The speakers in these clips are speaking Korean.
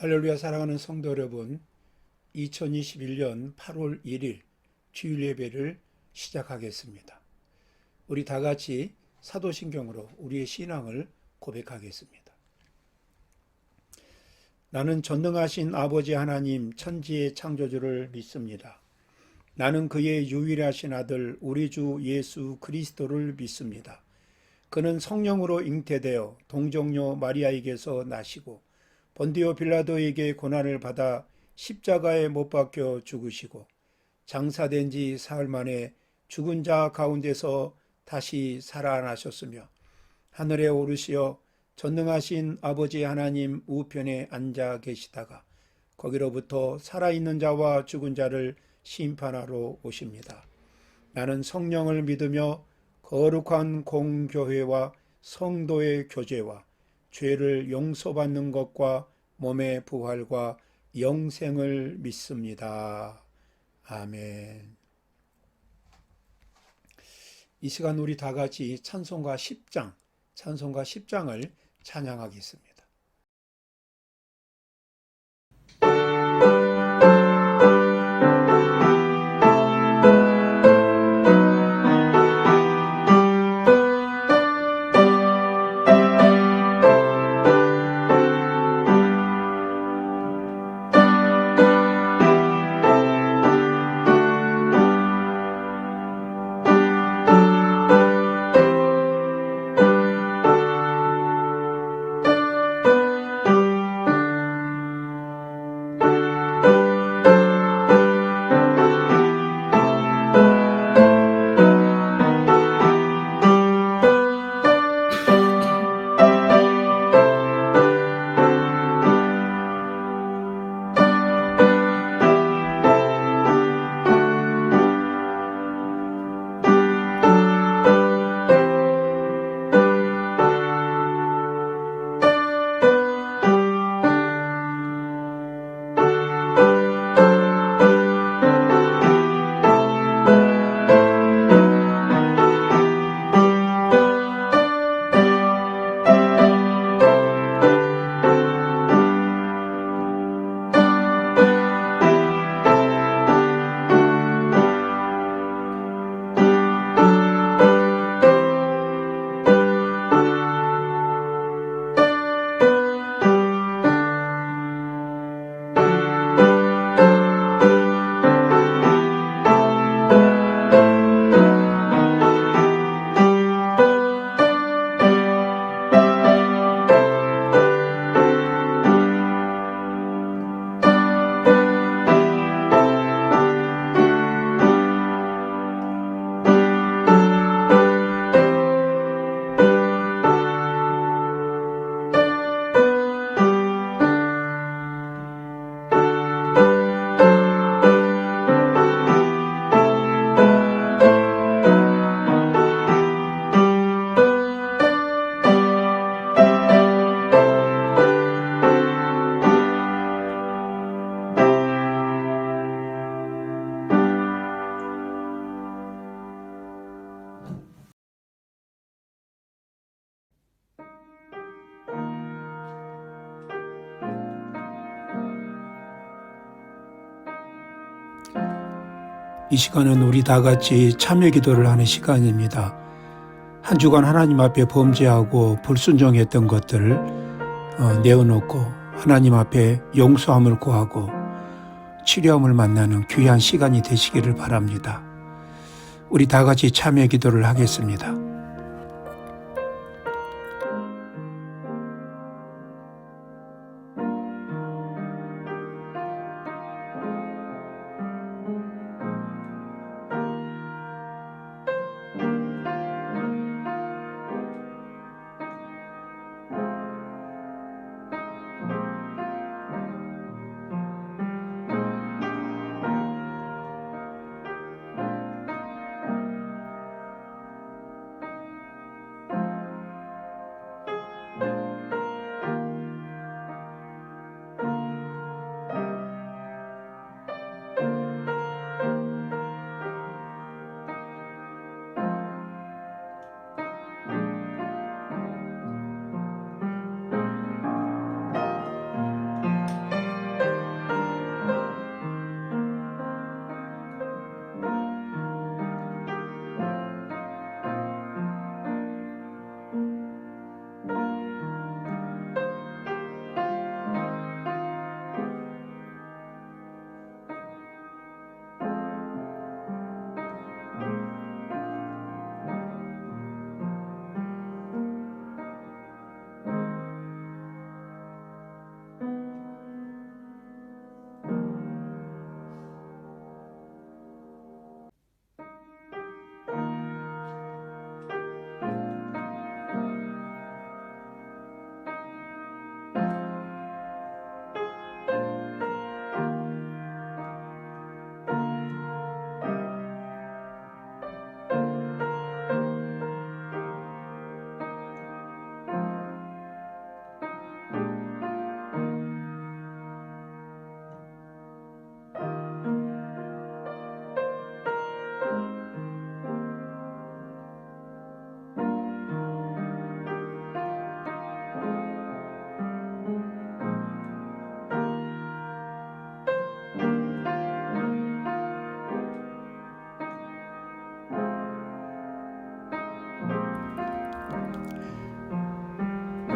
할렐루야. 사랑하는 성도 여러분, 2021년 8월 1일 주일 예배를 시작하겠습니다. 우리 다 같이 사도신경으로 우리의 신앙을 고백하겠습니다. 나는 전능하신 아버지 하나님 천지의 창조주를 믿습니다. 나는 그의 유일하신 아들 우리 주 예수 그리스도를 믿습니다. 그는 성령으로 잉태되어 동정녀 마리아에게서 나시고 본디오 빌라도에게 고난을 받아 십자가에 못 박혀 죽으시고 장사된 지 사흘 만에 죽은 자 가운데서 다시 살아나셨으며 하늘에 오르시어 전능하신 아버지 하나님 우편에 앉아 계시다가 거기로부터 살아있는 자와 죽은 자를 심판하러 오십니다. 나는 성령을 믿으며 거룩한 공교회와 성도의 교제와 죄를 용서받는 것과 몸의 부활과 영생을 믿습니다. 아멘. 이 시간 우리 다 같이 찬송가 10장을 찬양하겠습니다. 이 시간은 우리 다 같이 참여 기도를 하는 시간입니다. 한 주간 하나님 앞에 범죄하고 불순종했던 것들을 내어놓고 하나님 앞에 용서함을 구하고 치료함을 만나는 귀한 시간이 되시기를 바랍니다. 우리 다 같이 참여 기도를 하겠습니다.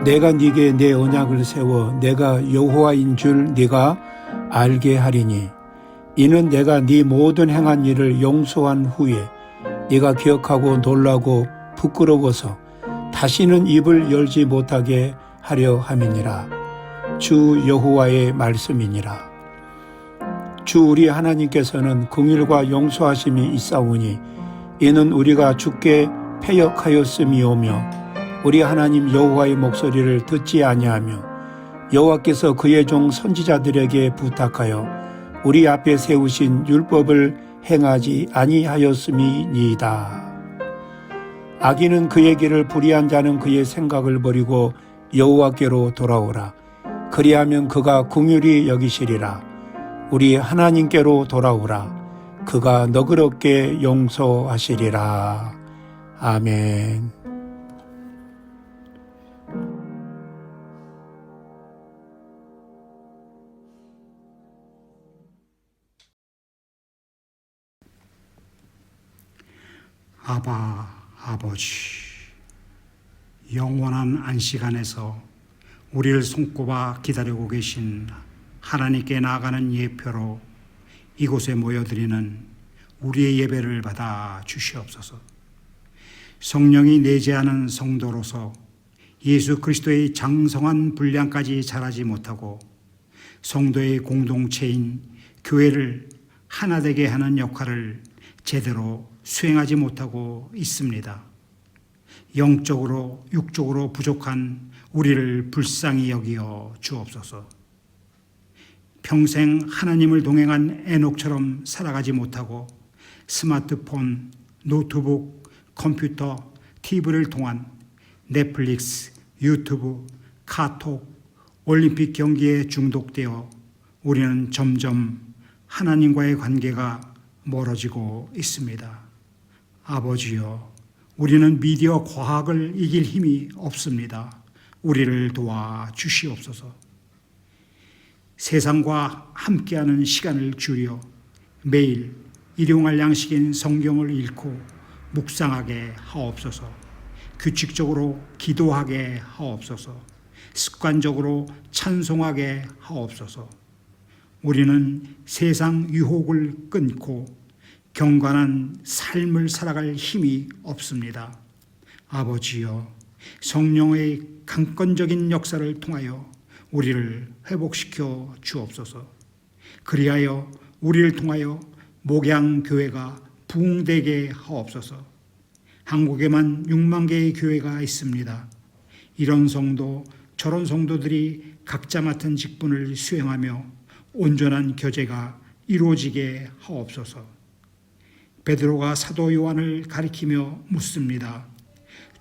내가 네게 내 언약을 세워 내가 여호와인 줄 네가 알게 하리니 이는 내가 네 모든 행한 일을 용서한 후에 네가 기억하고 놀라고 부끄러워서 다시는 입을 열지 못하게 하려 함이니라. 주 여호와의 말씀이니라. 주 우리 하나님께서는 긍휼과 용서하심이 있사오니 이는 우리가 주께 패역하였음이오며 우리 하나님 여호와의 목소리를 듣지 아니하며 여호와께서 그의 종 선지자들에게 부탁하여 우리 앞에 세우신 율법을 행하지 아니하였음이니이다. 악인은 그의 길을 불의한 자는 그의 생각을 버리고 여호와께로 돌아오라. 그리하면 그가 긍휼히 여기시리라. 우리 하나님께로 돌아오라. 그가 너그럽게 용서하시리라. 아멘. 아버지, 영원한 안식 안에서 우리를 손꼽아 기다리고 계신 하나님께 나아가는 예표로 이곳에 모여드리는 우리의 예배를 받아 주시옵소서. 성령이 내재하는 성도로서 예수 그리스도의 장성한 분량까지 자라지 못하고 성도의 공동체인 교회를 하나 되게 하는 역할을 제대로 수행하지 못하고 있습니다. 영적으로 육적으로 부족한 우리를 불쌍히 여기어 주옵소서. 평생 하나님을 동행한 에녹처럼 살아가지 못하고 스마트폰, 노트북, 컴퓨터, TV를 통한 넷플릭스, 유튜브, 카톡, 올림픽 경기에 중독되어 우리는 점점 하나님과의 관계가 멀어지고 있습니다. 아버지여, 우리는 미디어 과학을 이길 힘이 없습니다. 우리를 도와 주시옵소서. 세상과 함께하는 시간을 줄여 매일 일용할 양식인 성경을 읽고 묵상하게 하옵소서. 규칙적으로 기도하게 하옵소서. 습관적으로 찬송하게 하옵소서. 우리는 세상 유혹을 끊고 경건한 삶을 살아갈 힘이 없습니다. 아버지여, 성령의 강권적인 역사를 통하여 우리를 회복시켜 주옵소서. 그리하여 우리를 통하여 목양교회가 부흥되게 하옵소서. 한국에만 6만 개의 교회가 있습니다. 이런 성도, 저런 성도들이 각자 맡은 직분을 수행하며 온전한 교제가 이루어지게 하옵소서. 베드로가 사도 요한을 가리키며 묻습니다.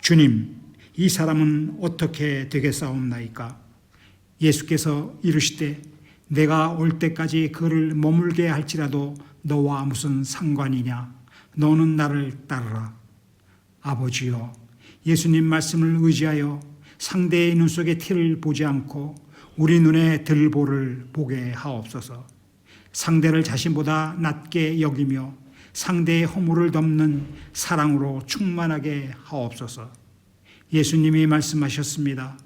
주님, 이 사람은 어떻게 되겠사옵나이까? 예수께서 이르시되 내가 올 때까지 그를 머물게 할지라도 너와 무슨 상관이냐? 너는 나를 따르라. 아버지여, 예수님 말씀을 의지하여 상대의 눈 속에 티를 보지 않고 우리 눈에 들보를 보게 하옵소서. 상대를 자신보다 낮게 여기며 상대의 허물을 덮는 사랑으로 충만하게 하옵소서. 예수님이 말씀하셨습니다.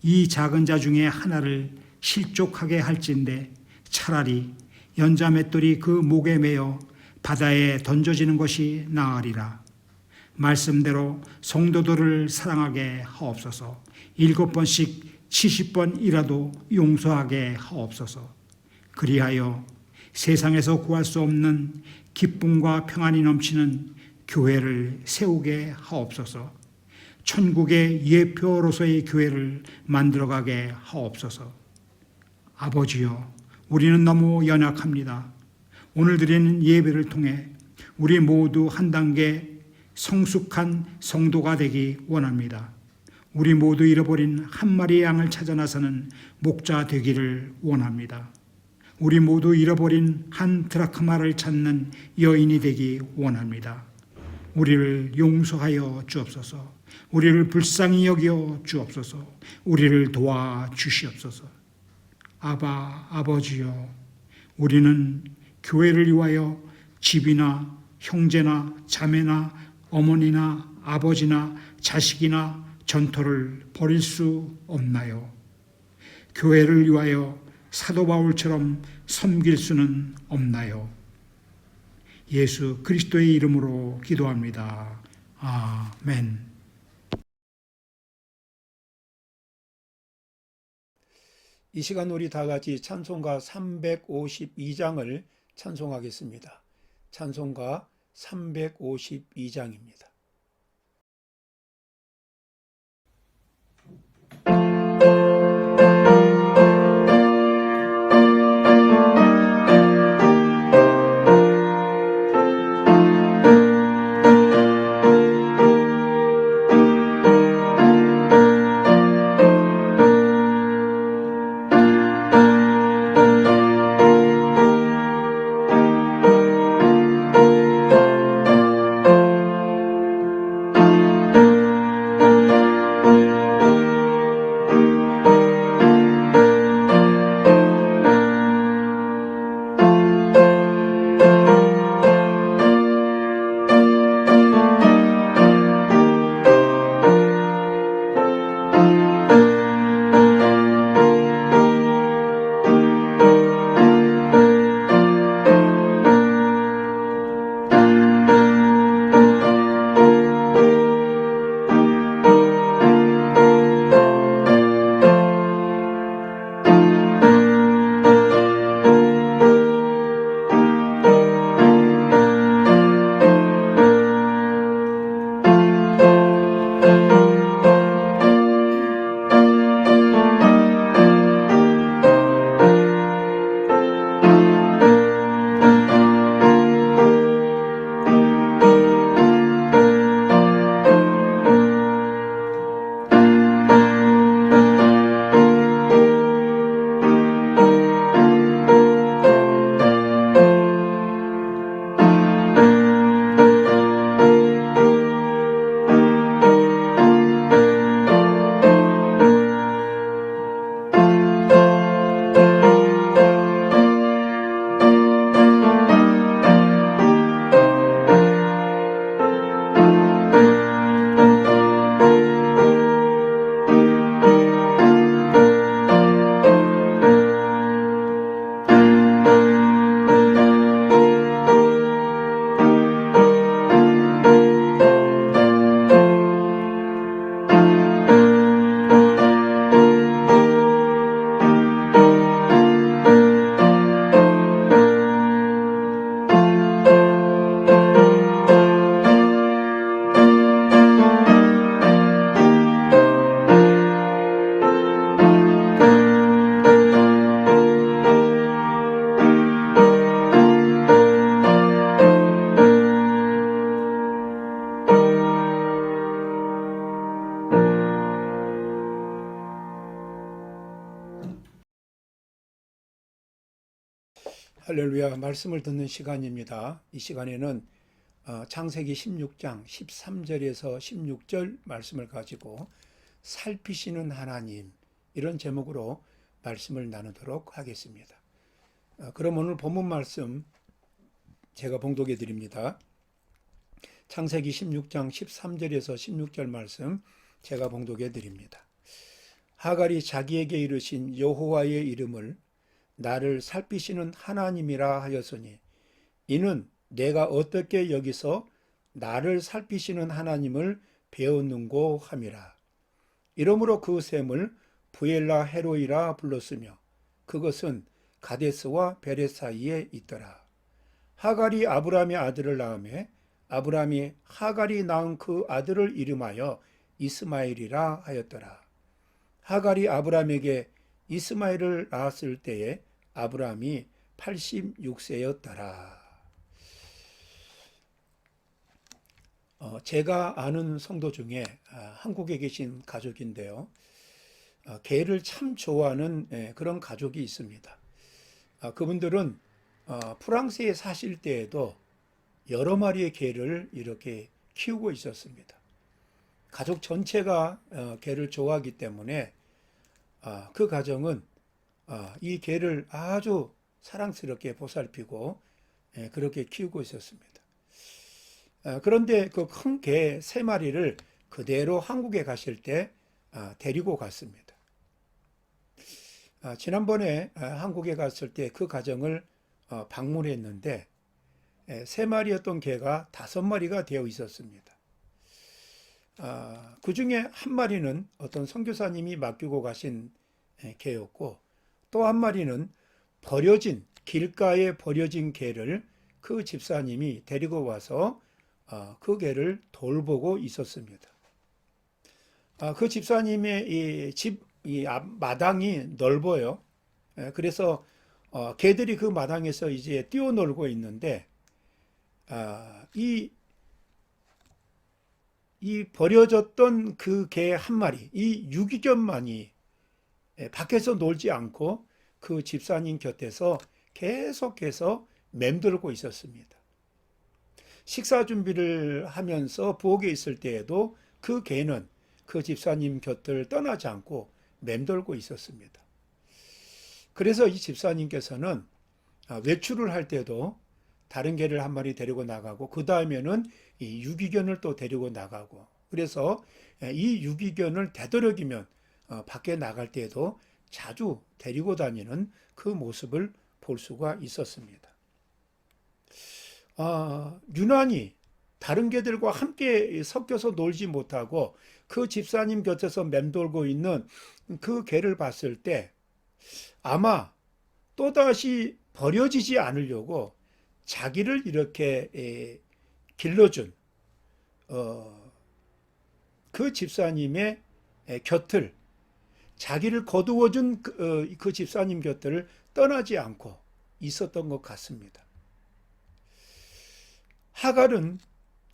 이 작은 자 중에 하나를 실족하게 할진대 차라리 연자맷돌이 그 목에 매어 바다에 던져지는 것이 나으리라. 말씀대로 성도들을 사랑하게 하옵소서. 7번씩 70번이라도 용서하게 하옵소서. 그리하여 세상에서 구할 수 없는 기쁨과 평안이 넘치는 교회를 세우게 하옵소서. 천국의 예표로서의 교회를 만들어가게 하옵소서. 아버지여, 우리는 너무 연약합니다. 오늘 드리는 예배를 통해 우리 모두 한 단계 성숙한 성도가 되기 원합니다. 우리 모두 잃어버린 한 마리의 양을 찾아 나서는 목자 되기를 원합니다. 우리 모두 잃어버린 한 드라크마를 찾는 여인이 되기 원합니다. 우리를 용서하여 주옵소서. 우리를 불쌍히 여겨 주옵소서. 우리를 도와 주시옵소서. 아버지여, 우리는 교회를 위하여 집이나 형제나 자매나 어머니나 아버지나 자식이나 전토를 벌일 수 없나요? 교회를 위하여 사도 바울처럼 섬길 수는 없나요? 예수 그리스도의 이름으로 기도합니다. 아멘. 이 시간 우리 다 같이 찬송가 352장을 찬송하겠습니다. 찬송가 352장입니다. 할렐루야, 말씀을 듣는 시간입니다. 이 시간에는 창세기 16장 13절에서 16절 말씀을 가지고 살피시는 하나님, 이런 제목으로 말씀을 나누도록 하겠습니다. 그럼 오늘 본문 말씀 제가 봉독해 드립니다. 창세기 16장 13절에서 16절 말씀 제가 봉독해 드립니다. 하갈이 자기에게 이르신 여호와의 이름을 나를 살피시는 하나님이라 하였으니 이는 내가 어떻게 여기서 나를 살피시는 하나님을 배웠는고 함이라. 이러므로 그 샘을 부엘라 헤로이라 불렀으며 그것은 가데스와 베렛 사이에 있더라. 하갈이 아브람의 아들을 낳으매 아브람이 하갈이 낳은 그 아들을 이름하여 이스마엘이라 하였더라. 하갈이 아브람에게 이스마엘을 낳았을 때에 아브람이 86세였더라. 제가 아는 성도 중에 한국에 계신 가족인데요. 개를 참 좋아하는 그런 가족이 있습니다. 그분들은 프랑스에 사실 때에도 여러 마리의 개를 이렇게 키우고 있었습니다. 가족 전체가 개를 좋아하기 때문에 그 가정은 이 개를 아주 사랑스럽게 보살피고 그렇게 키우고 있었습니다. 그런데 그 큰 개 3마리를 그대로 한국에 가실 때 데리고 갔습니다. 지난번에 한국에 갔을 때 그 가정을 방문했는데 3마리였던 개가 5마리가 되어 있었습니다. 그 중에 한 마리는 어떤 선교사님이 맡기고 가신 개였고, 또 한 마리는 길가에 버려진 개를 그 집사님이 데리고 와서 그 개를 돌보고 있었습니다. 그 집사님의 이 마당이 넓어요. 그래서 개들이 그 마당에서 이제 뛰어놀고 있는데, 이 버려졌던 그 개 한 마리, 이 유기견만이 밖에서 놀지 않고 그 집사님 곁에서 계속해서 맴돌고 있었습니다. 식사 준비를 하면서 부엌에 있을 때에도 그 개는 그 집사님 곁을 떠나지 않고 맴돌고 있었습니다. 그래서 이 집사님께서는 외출을 할 때도 다른 개를 한 마리 데리고 나가고, 그 다음에는 이 유기견을 또 데리고 나가고, 그래서 이 유기견을 되도록이면 밖에 나갈 때에도 자주 데리고 다니는 그 모습을 볼 수가 있었습니다. 유난히 다른 개들과 함께 섞여서 놀지 못하고 그 집사님 곁에서 맴돌고 있는 그 개를 봤을 때 아마 또다시 버려지지 않으려고 자기를 이렇게 길러준 그 집사님의 곁을, 자기를 거두어준 그 집사님 곁을 떠나지 않고 있었던 것 같습니다. 하갈은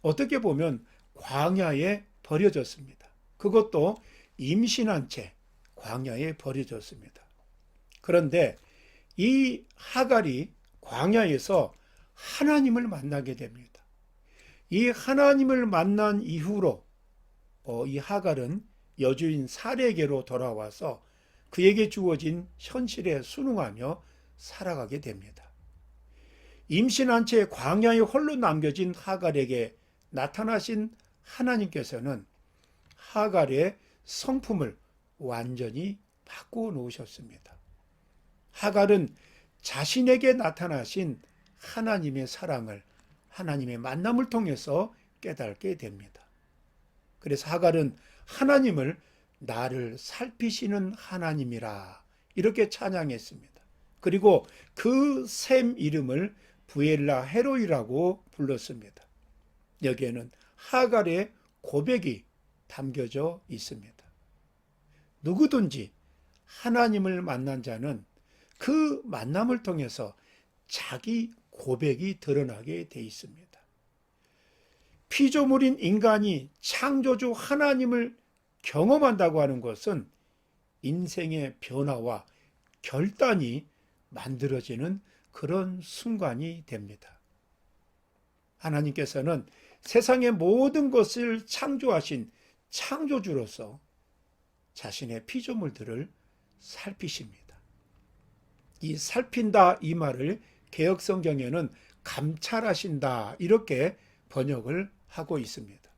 어떻게 보면 광야에 버려졌습니다. 그것도 임신한 채 광야에 버려졌습니다. 그런데 이 하갈이 광야에서 하나님을 만나게 됩니다. 이 하나님을 만난 이후로 이 하갈은 여주인 사레에게로 돌아와서 그에게 주어진 현실에 순응하며 살아가게 됩니다. 임신한 채 광야에 홀로 남겨진 하갈에게 나타나신 하나님께서는 하갈의 성품을 완전히 바꾸어 놓으셨습니다. 하갈은 자신에게 나타나신 하나님의 사랑을, 하나님의 만남을 통해서 깨닫게 됩니다. 그래서 하갈은 하나님을 나를 살피시는 하나님이라 이렇게 찬양했습니다. 그리고 그 샘 이름을 부엘라 헤로이라고 불렀습니다. 여기에는 하갈의 고백이 담겨져 있습니다. 누구든지 하나님을 만난 자는 그 만남을 통해서 자기 고백이 드러나게 돼 있습니다. 피조물인 인간이 창조주 하나님을 경험한다고 하는 것은 인생의 변화와 결단이 만들어지는 그런 순간이 됩니다. 하나님께서는 세상의 모든 것을 창조하신 창조주로서 자신의 피조물들을 살피십니다. 이 살핀다 이 말을 개역성경에는 감찰하신다 이렇게 번역을 하고 있습니다.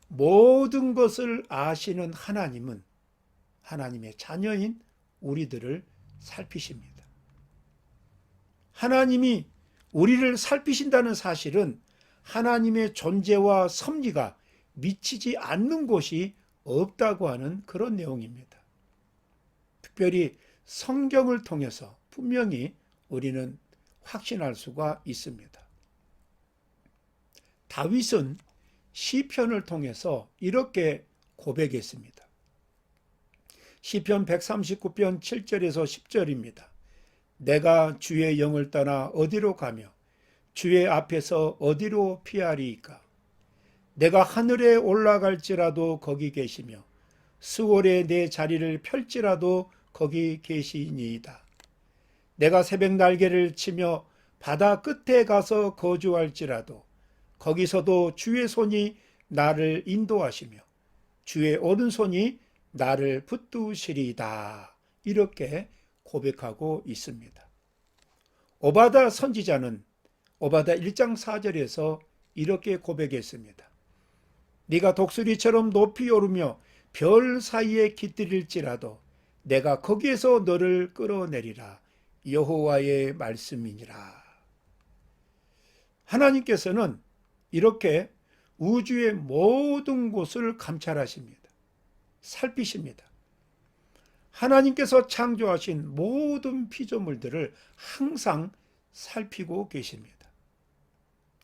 모든 것을 아시는 하나님은 하나님의 자녀인 우리들을 살피십니다. 하나님이 우리를 살피신다는 사실은 하나님의 존재와 섭리가 미치지 않는 곳이 없다고 하는 그런 내용입니다. 특별히 성경을 통해서 분명히 우리는 확신할 수가 있습니다. 다윗은 시편을 통해서 이렇게 고백했습니다. 시편 139편 7절에서 10절입니다. 내가 주의 영을 떠나 어디로 가며 주의 앞에서 어디로 피하리이까? 내가 하늘에 올라갈지라도 거기 계시며 수월에 내 자리를 펼지라도 거기 계시니이다. 내가 새벽 날개를 치며 바다 끝에 가서 거주할지라도 거기서도 주의 손이 나를 인도하시며 주의 오른손이 나를 붙드시리이다. 이렇게 고백하고 있습니다. 오바다 선지자는 오바다 1장 4절에서 이렇게 고백했습니다. 네가 독수리처럼 높이 오르며 별 사이에 깃들일지라도 내가 거기에서 너를 끌어내리라. 여호와의 말씀이니라. 하나님께서는 이렇게 우주의 모든 곳을 감찰하십니다. 살피십니다. 하나님께서 창조하신 모든 피조물들을 항상 살피고 계십니다.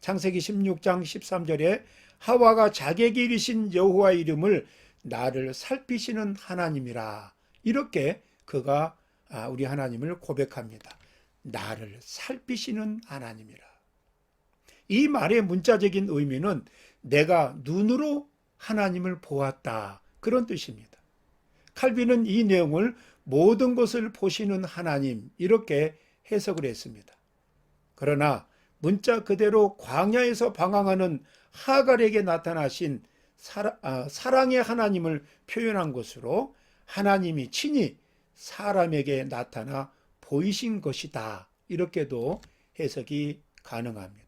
창세기 16장 13절에 하와가 자기에게 이르신 여호와의 이름을 나를 살피시는 하나님이라. 이렇게 그가 우리 하나님을 고백합니다. 나를 살피시는 하나님이라. 이 말의 문자적인 의미는 내가 눈으로 하나님을 보았다, 그런 뜻입니다. 칼빈은 이 내용을 모든 것을 보시는 하나님, 이렇게 해석을 했습니다. 그러나 문자 그대로 광야에서 방황하는 하갈에게 나타나신 사랑의 하나님을 표현한 것으로 하나님이 친히 사람에게 나타나 보이신 것이다, 이렇게도 해석이 가능합니다.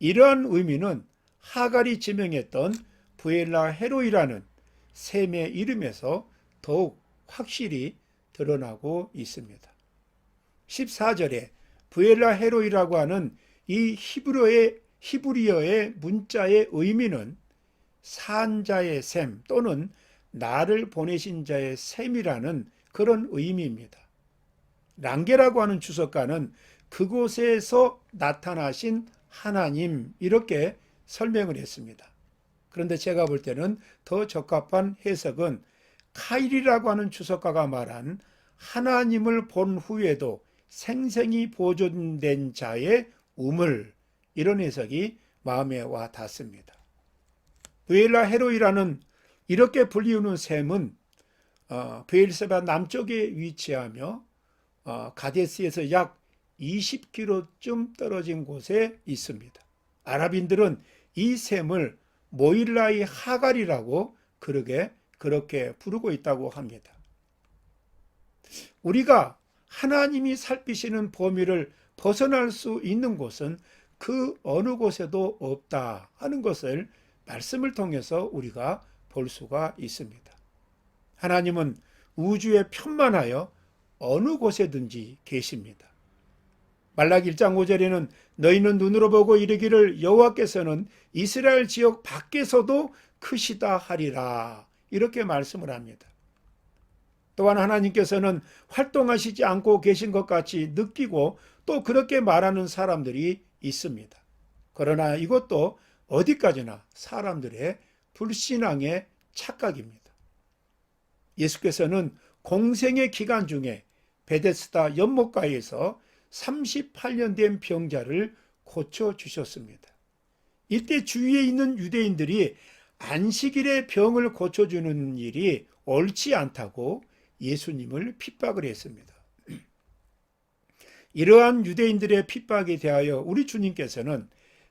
이러한 의미는 하갈이 지명했던 브엘라 헤로이라는 셈의 이름에서 더욱 확실히 드러나고 있습니다. 14절에 브엘라 헤로이라고 하는 이 히브리어의 문자의 의미는 산자의 셈 또는 나를 보내신 자의 셈이라는 그런 의미입니다. 랑게라고 하는 주석가는 그곳에서 나타나신 하나님, 이렇게 설명을 했습니다. 그런데 제가 볼 때는 더 적합한 해석은 카일이라고 하는 주석가가 말한 하나님을 본 후에도 생생히 보존된 자의 우물, 이런 해석이 마음에 와 닿습니다. 브엘라 헤로이라는 이렇게 불리우는 셈은 브엘세바 남쪽에 위치하며 가데스에서 약 20km쯤 떨어진 곳에 있습니다. 아랍인들은 이 셈을 모일라의 하갈이라고 그렇게 부르고 있다고 합니다. 우리가 하나님이 살피시는 범위를 벗어날 수 있는 곳은 그 어느 곳에도 없다 하는 것을 말씀을 통해서 우리가 볼 수가 있습니다. 하나님은 우주에 편만하여 어느 곳에든지 계십니다. 말라기 1장 5절에는 너희는 눈으로 보고 이르기를 여호와께서는 이스라엘 지역 밖에서도 크시다 하리라, 이렇게 말씀을 합니다. 또한 하나님께서는 활동하시지 않고 계신 것 같이 느끼고 또 그렇게 말하는 사람들이 있습니다. 그러나 이것도 어디까지나 사람들의 불신앙의 착각입니다. 예수께서는 공생의 기간 중에 베데스다 연못가에서 38년 된 병자를 고쳐주셨습니다. 이때 주위에 있는 유대인들이 안식일에 병을 고쳐주는 일이 옳지 않다고 예수님을 핍박을 했습니다. 이러한 유대인들의 핍박에 대하여 우리 주님께서는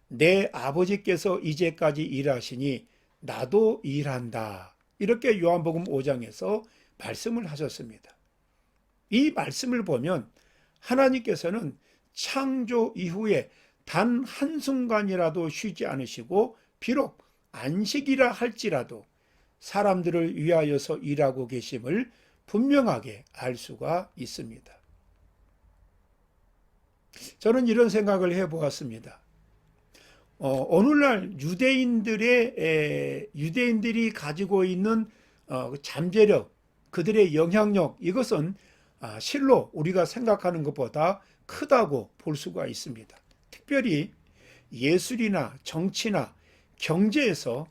내 아버지께서 이제까지 일하시니 나도 일한다, 이렇게 요한복음 5장에서 말씀을 하셨습니다. 이 말씀을 보면 하나님께서는 창조 이후에 단 한순간이라도 쉬지 않으시고 비록 안식이라 할지라도 사람들을 위하여서 일하고 계심을 분명하게 알 수가 있습니다. 저는 이런 생각을 해보았습니다. 오늘날 유대인들이 가지고 있는 잠재력, 그들의 영향력, 이것은 실로 우리가 생각하는 것보다 크다고 볼 수가 있습니다. 특별히 예술이나 정치나 경제에서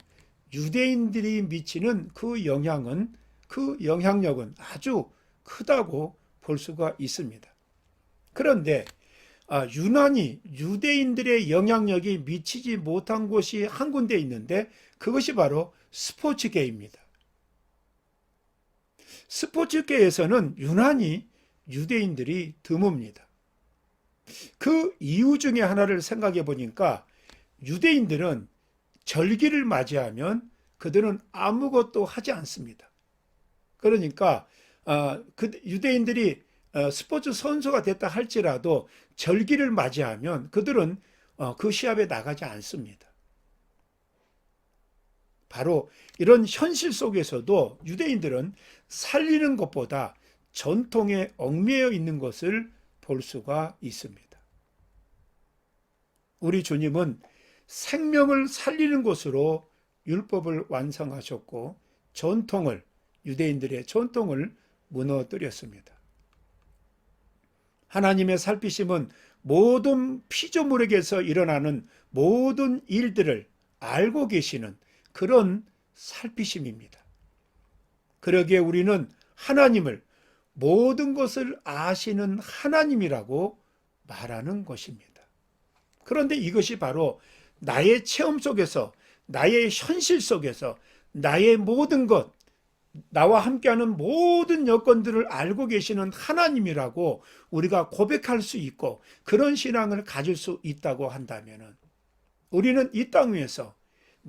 유대인들이 미치는 그 영향력은 아주 크다고 볼 수가 있습니다. 그런데 유난히 유대인들의 영향력이 미치지 못한 곳이 한 군데 있는데 그것이 바로 스포츠계입니다. 스포츠계에서는 유난히 유대인들이 드뭅니다. 그 이유 중에 하나를 생각해 보니까 유대인들은 절기를 맞이하면 그들은 아무것도 하지 않습니다. 그러니까 유대인들이 스포츠 선수가 됐다 할지라도 절기를 맞이하면 그들은 그 시합에 나가지 않습니다. 바로 이런 현실 속에서도 유대인들은 살리는 것보다 전통에 얽매여 있는 것을 볼 수가 있습니다. 우리 주님은 생명을 살리는 것으로 율법을 완성하셨고 전통을, 유대인들의 전통을 무너뜨렸습니다. 하나님의 살피심은 모든 피조물에게서 일어나는 모든 일들을 알고 계시는 그런 살피심입니다. 그러기에 우리는 하나님을 모든 것을 아시는 하나님이라고 말하는 것입니다. 그런데 이것이 바로 나의 체험 속에서, 나의 현실 속에서, 나의 모든 것, 나와 함께하는 모든 여건들을 알고 계시는 하나님이라고 우리가 고백할 수 있고 그런 신앙을 가질 수 있다고 한다면 우리는 이 땅 위에서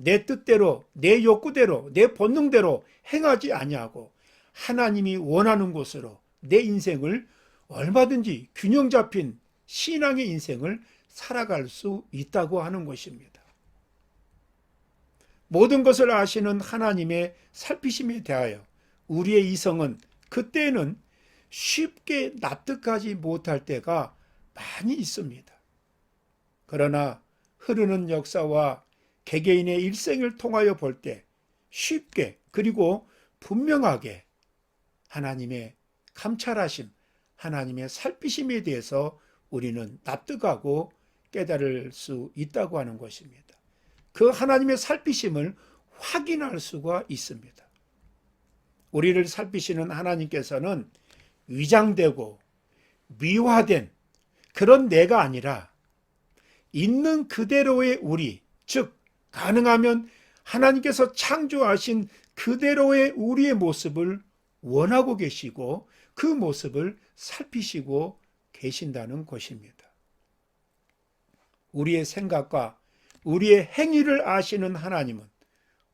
내 뜻대로, 내 욕구대로, 내 본능대로 행하지 아니하고 하나님이 원하는 곳으로 내 인생을 얼마든지 균형 잡힌 신앙의 인생을 살아갈 수 있다고 하는 것입니다. 모든 것을 아시는 하나님의 살피심에 대하여 우리의 이성은 그때는 쉽게 납득하지 못할 때가 많이 있습니다. 그러나 흐르는 역사와 개개인의 일생을 통하여 볼 때 쉽게 그리고 분명하게 하나님의 감찰하심, 하나님의 살피심에 대해서 우리는 납득하고 깨달을 수 있다고 하는 것입니다. 그 하나님의 살피심을 확인할 수가 있습니다. 우리를 살피시는 하나님께서는 위장되고 미화된 그런 내가 아니라 있는 그대로의 우리, 즉 가능하면 하나님께서 창조하신 그대로의 우리의 모습을 원하고 계시고 그 모습을 살피시고 계신다는 것입니다. 우리의 생각과 우리의 행위를 아시는 하나님은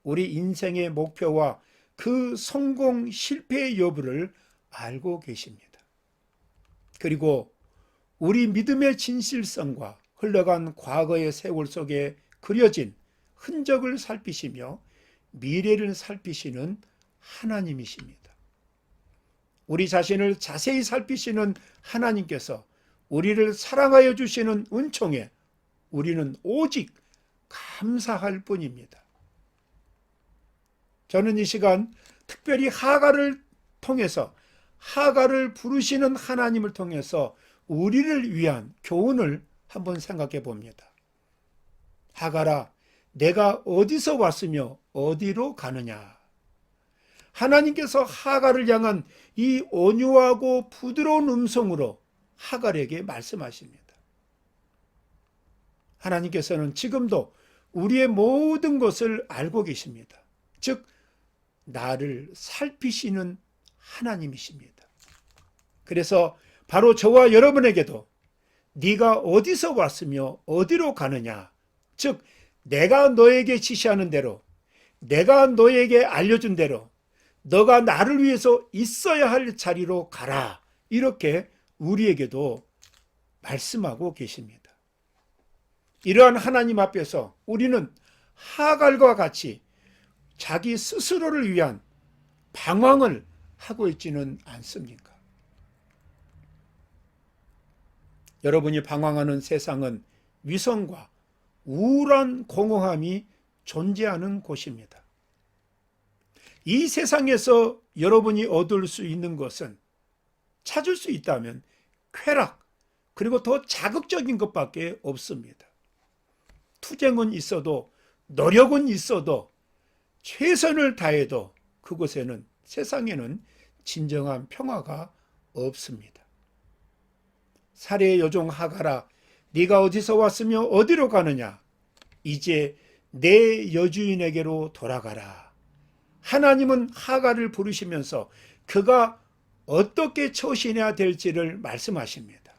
우리 인생의 목표와 그 성공 실패의 여부를 알고 계십니다. 그리고 우리 믿음의 진실성과 흘러간 과거의 세월 속에 그려진 흔적을 살피시며 미래를 살피시는 하나님이십니다. 우리 자신을 자세히 살피시는 하나님께서 우리를 사랑하여 주시는 은총에 우리는 오직 감사할 뿐입니다. 저는 이 시간 특별히 하갈을 통해서 하갈을 부르시는 하나님을 통해서 우리를 위한 교훈을 한번 생각해 봅니다. 하갈아, 내가 어디서 왔으며 어디로 가느냐? 하나님께서 하갈을 향한 이 온유하고 부드러운 음성으로 하갈에게 말씀하십니다. 하나님께서는 지금도 우리의 모든 것을 알고 계십니다. 즉 나를 살피시는 하나님이십니다. 그래서 바로 저와 여러분에게도 네가 어디서 왔으며 어디로 가느냐, 즉 내가 너에게 지시하는 대로, 내가 너에게 알려준 대로 너가 나를 위해서 있어야 할 자리로 가라, 이렇게 우리에게도 말씀하고 계십니다. 이러한 하나님 앞에서 우리는 하갈과 같이 자기 스스로를 위한 방황을 하고 있지는 않습니까? 여러분이 방황하는 세상은 위선과 우울한 공허함이 존재하는 곳입니다. 이 세상에서 여러분이 얻을 수 있는 것은, 찾을 수 있다면 쾌락, 그리고 더 자극적인 것밖에 없습니다. 투쟁은 있어도, 노력은 있어도, 최선을 다해도 그곳에는, 세상에는 진정한 평화가 없습니다. 살해의 여종 하갈아, 네가 어디서 왔으며 어디로 가느냐? 이제 내 여주인에게로 돌아가라. 하나님은 하갈을 부르시면서 그가 어떻게 처신해야 될지를 말씀하십니다.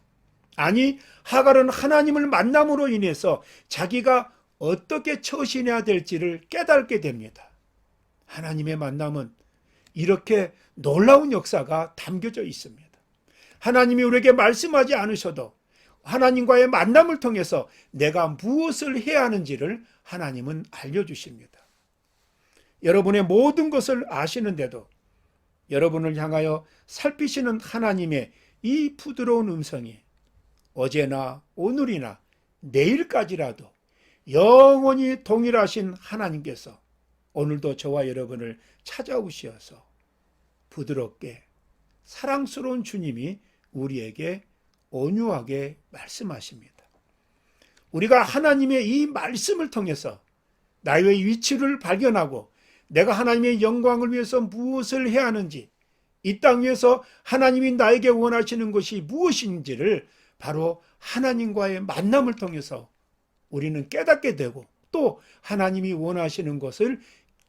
아니, 하갈은 하나님을 만남으로 인해서 자기가 어떻게 처신해야 될지를 깨닫게 됩니다. 하나님의 만남은 이렇게 놀라운 역사가 담겨져 있습니다. 하나님이 우리에게 말씀하지 않으셔도 하나님과의 만남을 통해서 내가 무엇을 해야 하는지를 하나님은 알려주십니다. 여러분의 모든 것을 아시는데도 여러분을 향하여 살피시는 하나님의 이 부드러운 음성이 어제나 오늘이나 내일까지라도 영원히 동일하신 하나님께서 오늘도 저와 여러분을 찾아오시어서 부드럽게 사랑스러운 주님이 우리에게 온유하게 말씀하십니다. 우리가 하나님의 이 말씀을 통해서 나의 위치를 발견하고 내가 하나님의 영광을 위해서 무엇을 해야 하는지, 이 땅 위에서 하나님이 나에게 원하시는 것이 무엇인지를 바로 하나님과의 만남을 통해서 우리는 깨닫게 되고 또 하나님이 원하시는 것을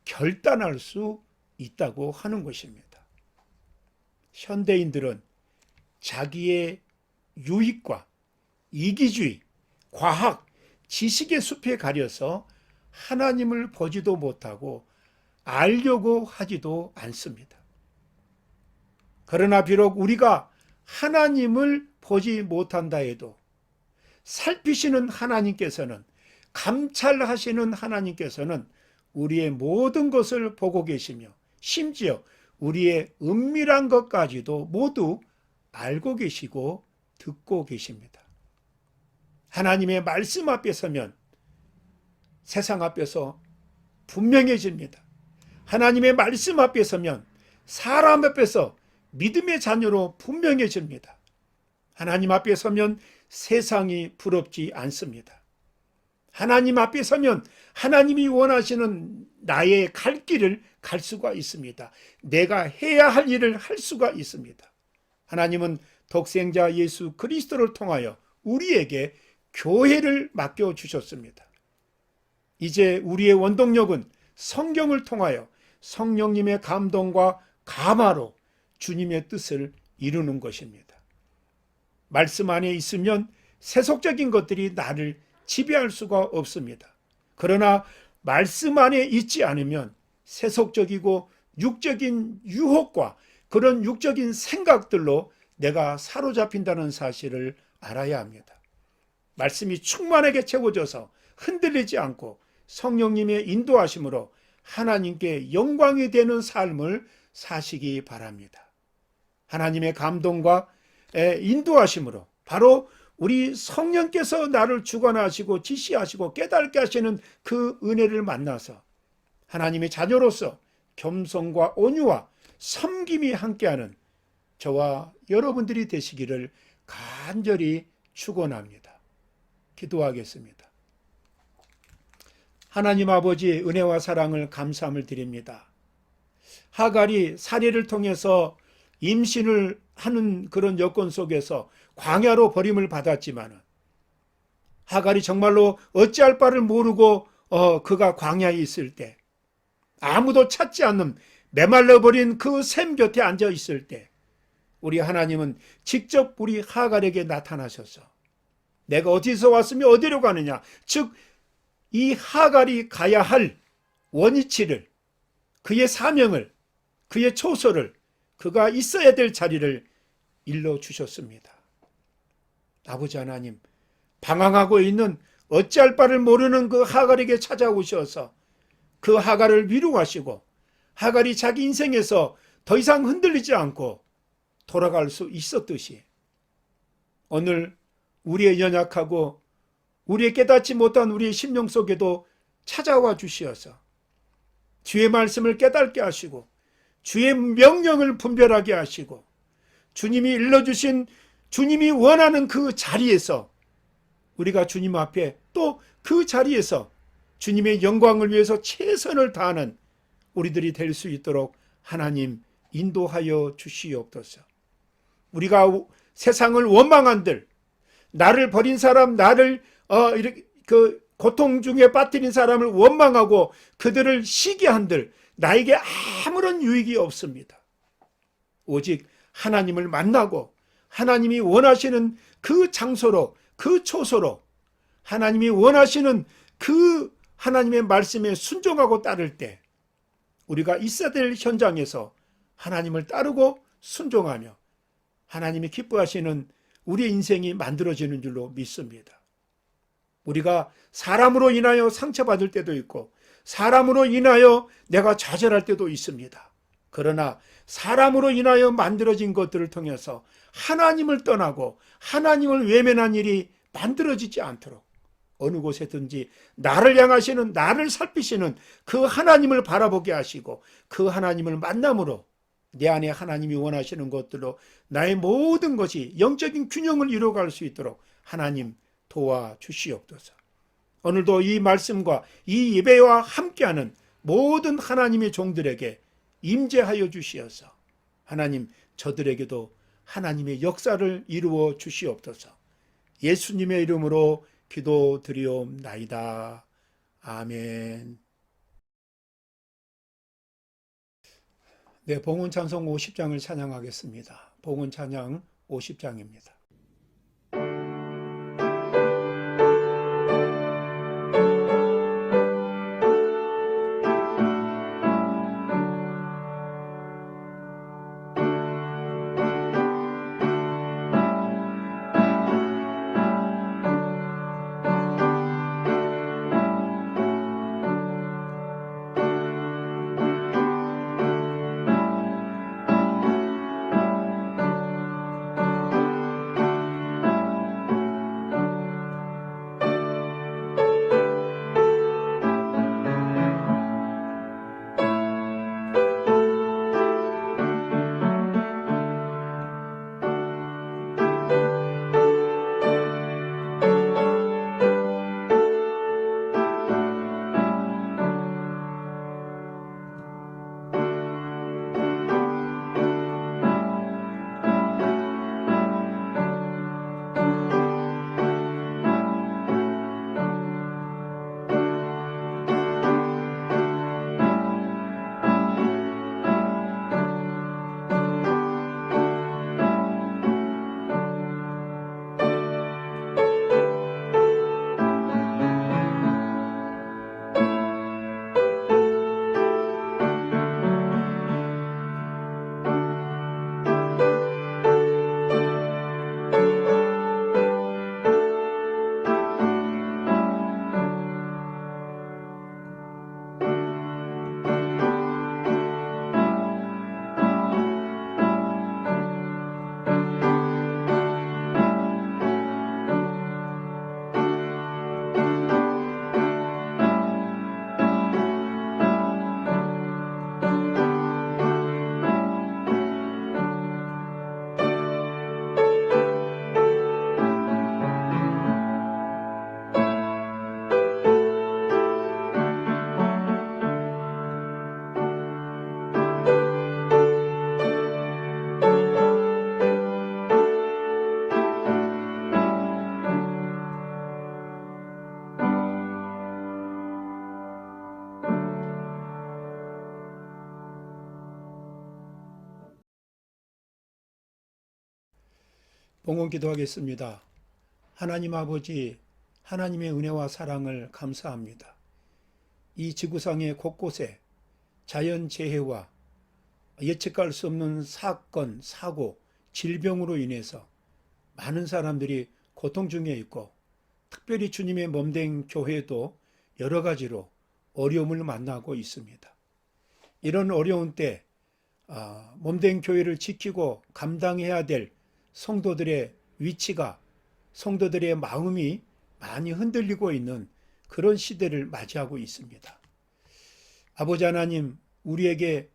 결단할 수 있다고 하는 것입니다. 현대인들은 자기의 유익과 이기주의, 과학, 지식의 숲에 가려서 하나님을 보지도 못하고 알려고 하지도 않습니다. 그러나 비록 우리가 하나님을 보지 못한다 해도 살피시는 하나님께서는, 감찰하시는 하나님께서는 우리의 모든 것을 보고 계시며 심지어 우리의 은밀한 것까지도 모두 알고 계시고 듣고 계십니다. 하나님의 말씀 앞에 서면 세상 앞에서 분명해집니다. 하나님의 말씀 앞에 서면 사람 앞에서 믿음의 자녀로 분명해집니다. 하나님 앞에 서면 세상이 부럽지 않습니다. 하나님 앞에 서면 하나님이 원하시는 나의 갈 길을 갈 수가 있습니다. 내가 해야 할 일을 할 수가 있습니다. 하나님은 독생자 예수 그리스도를 통하여 우리에게 교회를 맡겨주셨습니다. 이제 우리의 원동력은 성경을 통하여 성령님의 감동과 감화로 주님의 뜻을 이루는 것입니다. 말씀 안에 있으면 세속적인 것들이 나를 지배할 수가 없습니다. 그러나 말씀 안에 있지 않으면 세속적이고 육적인 유혹과 그런 육적인 생각들로 내가 사로잡힌다는 사실을 알아야 합니다. 말씀이 충만하게 채워져서 흔들리지 않고 성령님의 인도하심으로 하나님께 영광이 되는 삶을 사시기 바랍니다. 하나님의 감동과 인도하심으로 바로 우리 성령께서 나를 주관하시고 지시하시고 깨닫게 하시는 그 은혜를 만나서 하나님의 자녀로서 겸손과 온유와 섬김이 함께하는 저와 여러분들이 되시기를 간절히 축원합니다. 기도하겠습니다. 하나님 아버지 은혜와 사랑을 감사함을 드립니다. 하갈이 사례를 통해서 임신을 하는 그런 여건 속에서 광야로 버림을 받았지만 하갈이 정말로 어찌할 바를 모르고 그가 광야에 있을 때 아무도 찾지 않는 메말라버린 그 샘 곁에 앉아 있을 때 우리 하나님은 직접 우리 하갈에게 나타나셔서 내가 어디서 왔으며 어디로 가느냐, 즉 이 하갈이 가야 할 원위치를, 그의 사명을, 그의 초소를, 그가 있어야 될 자리를 일러주셨습니다. 아버지 하나님, 방황하고 있는 어찌할 바를 모르는 그 하갈에게 찾아오셔서 그 하갈을 위로하시고 하갈이 자기 인생에서 더 이상 흔들리지 않고 돌아갈 수 있었듯이 오늘 우리의 연약하고 우리의 깨닫지 못한 우리의 심령 속에도 찾아와 주시어서 주의 말씀을 깨닫게 하시고 주의 명령을 분별하게 하시고 주님이 일러주신 주님이 원하는 그 자리에서 우리가 주님 앞에 또 그 자리에서 주님의 영광을 위해서 최선을 다하는 우리들이 될 수 있도록 하나님 인도하여 주시옵소서. 우리가 세상을 원망한들, 나를 버린 사람, 나를 이렇게 그 고통 중에 빠뜨린 사람을 원망하고 그들을 시기한들 나에게 아무런 유익이 없습니다. 오직 하나님을 만나고 하나님이 원하시는 그 장소로, 그 초소로 하나님이 원하시는 그 하나님의 말씀에 순종하고 따를 때 우리가 있어야 될 현장에서 하나님을 따르고 순종하며 하나님이 기뻐하시는 우리의 인생이 만들어지는 줄로 믿습니다. 우리가 사람으로 인하여 상처받을 때도 있고 사람으로 인하여 내가 좌절할 때도 있습니다. 그러나 사람으로 인하여 만들어진 것들을 통해서 하나님을 떠나고 하나님을 외면한 일이 만들어지지 않도록 어느 곳에든지 나를 향하시는, 나를 살피시는 그 하나님을 바라보게 하시고 그 하나님을 만남으로 내 안에 하나님이 원하시는 것들로 나의 모든 것이 영적인 균형을 이루어갈 수 있도록 하나님 도와주시옵소서. 오늘도 이 말씀과 이 예배와 함께하는 모든 하나님의 종들에게 임재하여 주시어서 하나님, 저들에게도 하나님의 역사를 이루어 주시옵소서. 예수님의 이름으로 기도드리옵나이다. 아멘. 네, 봉헌 찬송 50장을 찬양하겠습니다. 봉헌 찬양 50장입니다. 봉헌 기도하겠습니다. 하나님 아버지, 하나님의 은혜와 사랑을 감사합니다. 이 지구상의 곳곳에 자연재해와 예측할 수 없는 사건, 사고, 질병으로 인해서 많은 사람들이 고통 중에 있고 특별히 주님의 몸된 교회도 여러 가지로 어려움을 만나고 있습니다. 이런 어려운 때 몸된 교회를 지키고 감당해야 될 성도들의 위치가, 성도들의 마음이 많이 흔들리고 있는 그런 시대를 맞이하고 있습니다. 아버지 하나님, 우리에게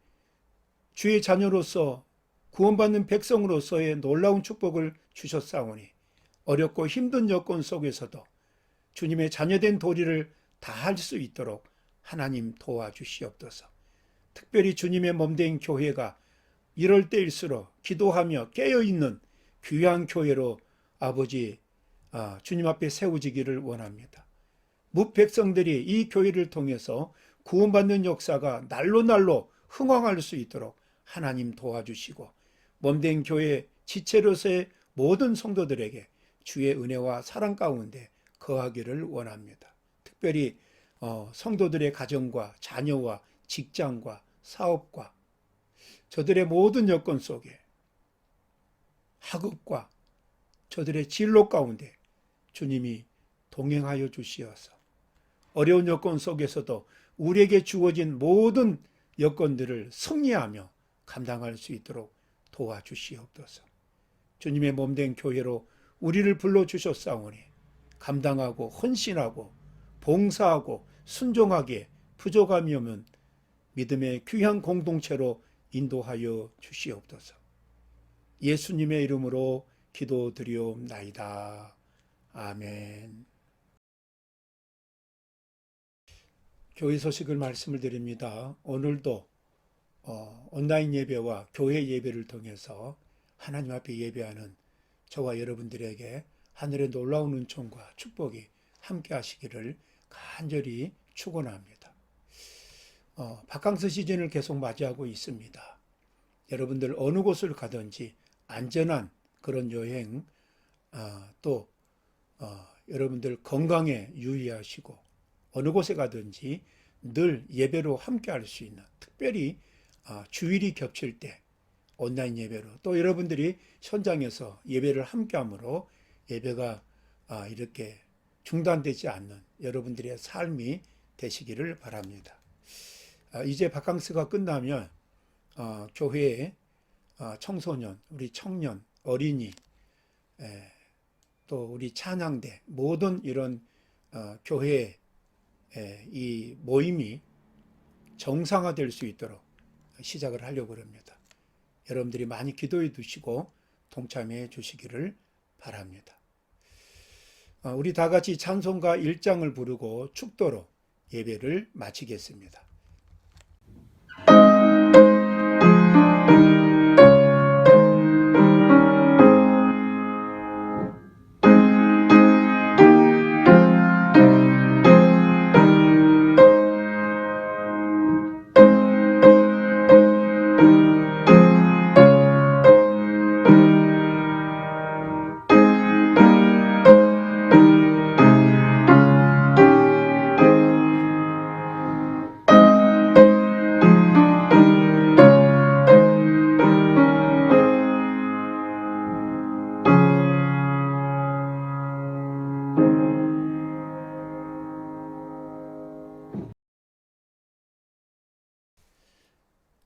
주의 자녀로서 구원받는 백성으로서의 놀라운 축복을 주셨사오니 어렵고 힘든 여건 속에서도 주님의 자녀된 도리를 다할 수 있도록 하나님 도와주시옵소서. 특별히 주님의 몸된 교회가 이럴 때일수록 기도하며 깨어있는 귀한 교회로 아버지 주님 앞에 세워지기를 원합니다. 무백성들이 이 교회를 통해서 구원받는 역사가 날로 날로 흥황할 수 있도록 하나님 도와주시고 몸된 교회 지체로서의 모든 성도들에게 주의 은혜와 사랑 가운데 거하기를 원합니다. 특별히 성도들의 가정과 자녀와 직장과 사업과 저들의 모든 여건 속에 학업과 저들의 진로 가운데 주님이 동행하여 주시어서 어려운 여건 속에서도 우리에게 주어진 모든 여건들을 승리하며 감당할 수 있도록 도와주시옵소서. 주님의 몸된 교회로 우리를 불러주셨사오니 감당하고 헌신하고 봉사하고 순종하기에 부족함이 오면 믿음의 귀한 공동체로 인도하여 주시옵소서. 예수님의 이름으로 기도드리옵나이다. 아멘. 교회 소식을 말씀을 드립니다. 오늘도 온라인 예배와 교회 예배를 통해서 하나님 앞에 예배하는 저와 여러분들에게 하늘의 놀라운 은총과 축복이 함께 하시기를 간절히 축원합니다. 바캉스 시즌을 계속 맞이하고 있습니다. 여러분들 어느 곳을 가든지 안전한 그런 여행, 또 여러분들 건강에 유의하시고 어느 곳에 가든지 늘 예배로 함께 할 수 있는, 특별히 주일이 겹칠 때 온라인 예배로, 또 여러분들이 현장에서 예배를 함께 함으로 예배가 이렇게 중단되지 않는 여러분들의 삶이 되시기를 바랍니다. 이제 바캉스가 끝나면 교회에 청소년, 우리 청년, 어린이, 또 우리 찬양대, 모든 이런 교회의 이 모임이 정상화될 수 있도록 시작을 하려고 합니다. 여러분들이 많이 기도해 두시고 동참해 주시기를 바랍니다. 우리 다 같이 찬송가 1장을 부르고 축도로 예배를 마치겠습니다.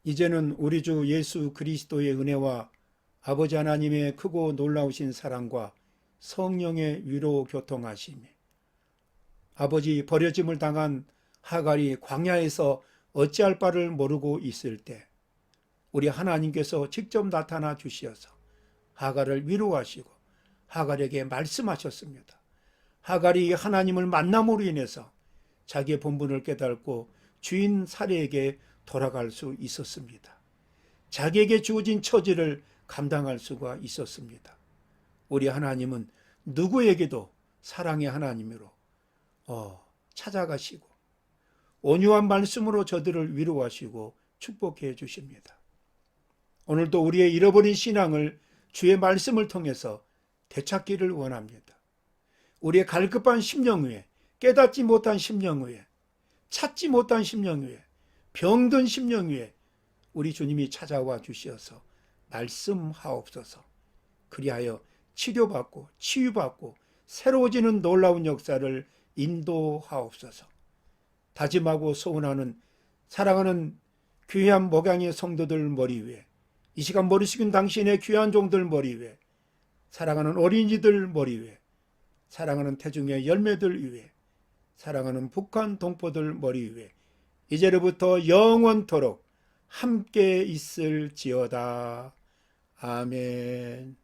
이제는 우리 주 예수 그리스도의 은혜와 아버지 하나님의 크고 놀라우신 사랑과 성령의 위로 교통하심이, 아버지 버려짐을 당한 하갈이 광야에서 어찌할 바를 모르고 있을 때 우리 하나님께서 직접 나타나 주시어서 하갈을 위로하시고 하갈에게 말씀하셨습니다. 하갈이 하나님을 만남으로 인해서 자기의 본분을 깨닫고 주인 사례에게 돌아갈 수 있었습니다. 자기에게 주어진 처지를 감당할 수가 있었습니다. 우리 하나님은 누구에게도 사랑의 하나님으로 찾아가시고 온유한 말씀으로 저들을 위로하시고 축복해 주십니다. 오늘도 우리의 잃어버린 신앙을 주의 말씀을 통해서 되찾기를 원합니다. 우리의 갈급한 심령 위에, 깨닫지 못한 심령 위에, 찾지 못한 심령 위에, 병든 심령 위에 우리 주님이 찾아와 주시어서 말씀하옵소서. 그리하여 치료받고 치유받고 새로워지는 놀라운 역사를 인도하옵소서. 다짐하고 소원하는 사랑하는 귀한 목양의 성도들 머리 위에, 이 시간 머리 숙인 당신의 귀한 종들 머리 위에, 사랑하는 어린이들 머리 위에, 사랑하는 태중의 열매들 위에, 사랑하는 북한 동포들 머리 위에 이제로부터 영원토록 함께 있을지어다. 아멘.